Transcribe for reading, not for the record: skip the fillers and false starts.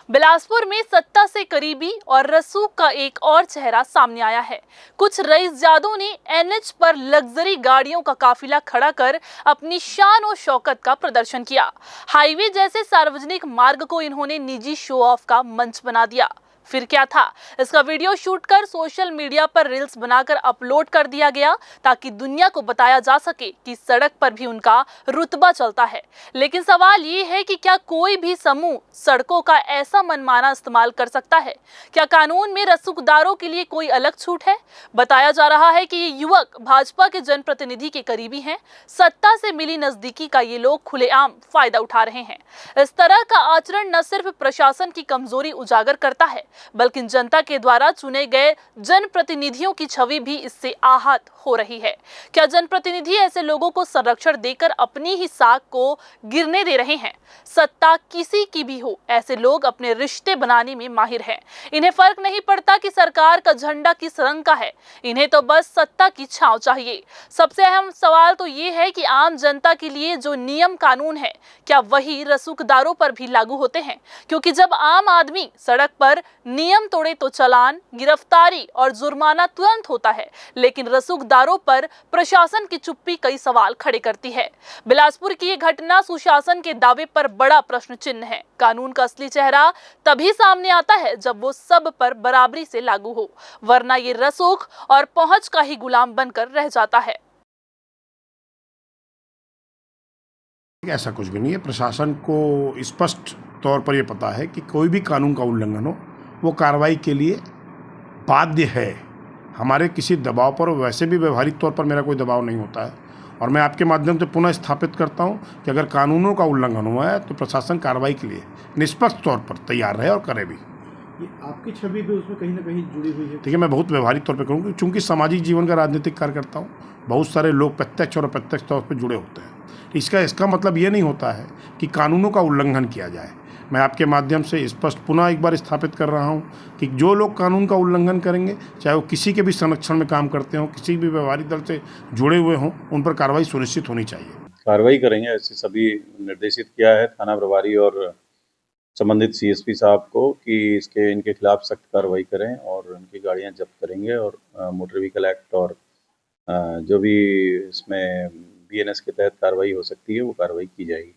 बिलासपुर में सत्ता से करीबी और रसूख का एक और चेहरा सामने आया है। कुछ रईसजादों ने एनएच पर लग्जरी गाड़ियों का काफिला खड़ा कर अपनी शान और शौकत का प्रदर्शन किया। हाईवे जैसे सार्वजनिक मार्ग को इन्होंने निजी शो ऑफ का मंच बना दिया। फिर क्या था, इसका वीडियो शूट कर सोशल मीडिया पर रील्स बनाकर अपलोड कर दिया गया ताकि दुनिया को बताया जा सके कि सड़क पर भी उनका रुतबा चलता है। लेकिन सवाल ये है कि क्या कोई भी समूह सड़कों का ऐसा मनमाना इस्तेमाल कर सकता है? क्या कानून में रसूखदारों के लिए कोई अलग छूट है? बताया जा रहा है कि ये युवक भाजपा के जनप्रतिनिधि के करीबी हैं। सत्ता से मिली नजदीकी का ये लोग खुलेआम फायदा उठा रहे हैं। इस तरह का आचरण न सिर्फ प्रशासन की कमजोरी उजागर करता है, बल्कि जनता के द्वारा चुने गए जनप्रतिनिधियों की छवि भी इससे आहत हो रही है। क्या जनप्रतिनिधि ऐसे लोगों को संरक्षण देकर अपनी ही साख को गिरने दे रहे हैं? सत्ता किसी की भी हो, ऐसे लोग अपने रिश्ते बनाने में माहिर हैं। इन्हें फर्क नहीं पड़ता कि सरकार का झंडा किस रंग का है, इन्हें तो बस सत्ता की छांव चाहिए। सबसे अहम सवाल तो ये है कि आम जनता के लिए जो नियम कानून है, क्या वही रसूखदारों पर भी लागू होते हैं? क्योंकि जब आम आदमी सड़क पर नियम तोड़े तो चालान, गिरफ्तारी और जुर्माना तुरंत होता है, लेकिन रसूखदारों पर प्रशासन की चुप्पी कई सवाल खड़े करती है। बिलासपुर की ये घटना सुशासन के दावे पर बड़ा प्रश्न चिन्ह है। कानून का असली चेहरा तभी सामने आता है जब वो सब पर बराबरी से लागू हो, वरना ये रसूख और पहुंच का ही गुलाम बनकर रह जाता है। ऐसा कुछ भी नहीं है। प्रशासन को स्पष्ट तौर पर यह पता है कि कोई भी कानून का उल्लंघन हो वो कार्रवाई के लिए बाध्य है। हमारे किसी दबाव पर, वैसे भी व्यवहारिक तौर पर मेरा कोई दबाव नहीं होता है। और मैं आपके माध्यम से पुनः स्थापित करता हूं कि अगर कानूनों का उल्लंघन हुआ है तो प्रशासन कार्रवाई के लिए निष्पक्ष तौर पर तैयार रहे और करे भी। ये आपकी छवि भी उसमें कहीं ना कहीं जुड़ी हुई है। ठीक है, मैं बहुत व्यवहारिक तौर पर करूँगा, चूँकि सामाजिक जीवन का राजनीतिक कार्य करता हूँ। बहुत सारे लोग प्रत्यक्ष और अप्रत्यक्ष तौर पर जुड़े होते हैं। इसका मतलब ये नहीं होता है कि कानूनों का उल्लंघन किया जाए। मैं आपके माध्यम से स्पष्ट पुनः एक बार स्थापित कर रहा हूं कि जो लोग कानून का उल्लंघन करेंगे, चाहे वो किसी के भी संरक्षण में काम करते हों, किसी भी व्यवहारिक दल से जुड़े हुए हों, उन पर कार्रवाई सुनिश्चित होनी चाहिए। कार्रवाई करेंगे, ऐसे सभी निर्देशित किया है थाना प्रभारी और संबंधित सीएसपी साहब को कि इनके खिलाफ सख्त कार्रवाई करें और उनकी गाड़ियां जब्त करेंगे और मोटर व्हीकल एक्ट और जो भी इसमें बीएनएस के तहत कार्रवाई हो सकती है वो कार्रवाई की जाएगी।